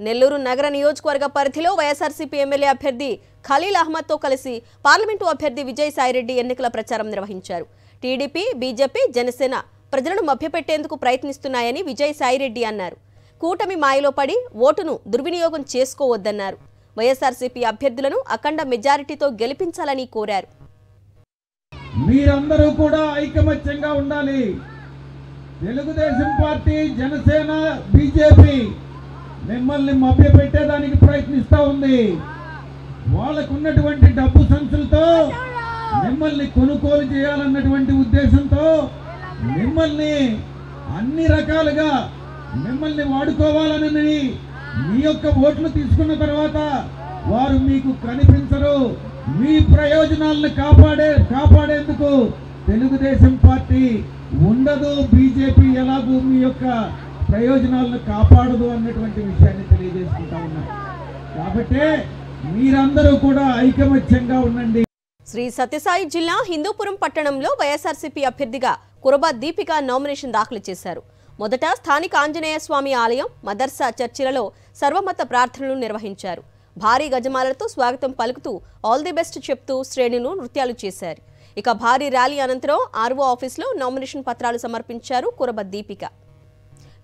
నెల్లూరు నగర నియోజకవర్గ పరిధిలో వైఎస్ఆర్సీపీ ఎమ్మెల్యే అభ్యర్థి ఖలీల్ అహ్మద్తో కలిసి పార్లమెంటు అభ్యర్థి విజయసాయిరెడ్డి ఎన్నికల ప్రచారం నిర్వహించారు. టీడీపీ, బీజేపీ, జనసేన ప్రజలను మభ్యపెట్టేందుకు ప్రయత్నిస్తున్నాయని విజయసాయిరెడ్డి అన్నారు. కూటమి మాయలో పడి ఓటును దుర్వినియోగం చేసుకోవద్దన్నారు. వైఎస్ఆర్సీపీ అభ్యర్థులను అఖండ మెజారిటీతో గెలిపించాలని కోరారు. మీరందరూ కూడా ఐకమత్యంగా ఉండాలి. తెలుగుదేశం పార్టీ, జనసేన, బీజేపీ మిమ్మల్ని మభ్యపెట్టేదానికి ప్రయత్నిస్తూ ఉంది. వాళ్ళకు ఉన్నటువంటి డబ్బు సంచులతో మిమ్మల్ని కొనుగోలు చేయాలన్నటువంటి ఉద్దేశంతో మిమ్మల్ని అన్ని రకాలుగా మిమ్మల్ని వాడుకోవాలని మీ యొక్క ఓట్లు తీసుకున్న తర్వాత వారు మీకు కనిపించరు. మీ ప్రయోజనాలను కాపాడేందుకు తెలుగుదేశం పార్టీ ఉండదు. బీజేపీ ఎలాగూ మీ యొక్క ప్రయోజనాలను కాపాడదు అన్నటువంటి విషయాన్ని తెలియజేసుకుంటా ఉన్నా. కాబట్టి మీరందరూ కూడా ఐకమత్యంగా ఉండండి. శ్రీ సత్యసాయి జిల్లా హిందూపురం పట్టణంలో వైఎస్ఆర్సీపీ అభ్యర్థిగా కురబా దీపిక నామినేషన్ దాఖలు చేశారు. మొదట స్థానిక ఆంజనేయ స్వామి ఆలయం, మదర్సా చర్చిలలో సర్వమత ప్రార్థనలు నిర్వహించారు. భారీ గజమాలతో స్వాగతం పలుకుతూ ఆల్ ది బెస్ట్ చెప్తూ శ్రేణులు నృత్యాలు చేశారు. ఇక భారీ ర్యాలీ అనంతరం ఆర్ఓ ఆఫీసులో నామినేషన్ పత్రాలు సమర్పించారు కురబా దీపిక.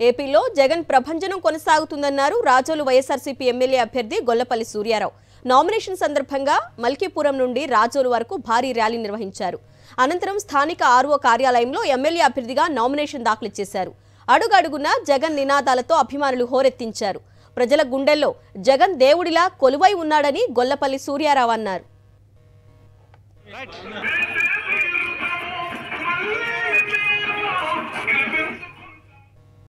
ఏపీలో జగన్ ప్రభంజనం కొనసాగుతుందన్నారు రాజోలు వైఎస్ఆర్సీపీ ఎమ్మెల్యే అభ్యర్థి గొల్లపల్లి సూర్యారావు. నామినేషన్ సందర్భంగా మల్కీపురం నుండి రాజోలు వరకు భారీ ర్యాలీ నిర్వహించారు. అనంతరం స్థానిక ఆర్ఓ కార్యాలయంలో ఎమ్మెల్యే అభ్యర్థిగా నామినేషన్ దాఖలు చేశారు. అడుగడుగునా జగన్ నినాదాలతో అభిమానులు హోరెత్తించారు. ప్రజల గుండెల్లో జగన్ దేవుడిలా కొలువై ఉన్నాడని గొల్లపల్లి సూర్యారావు అన్నారు.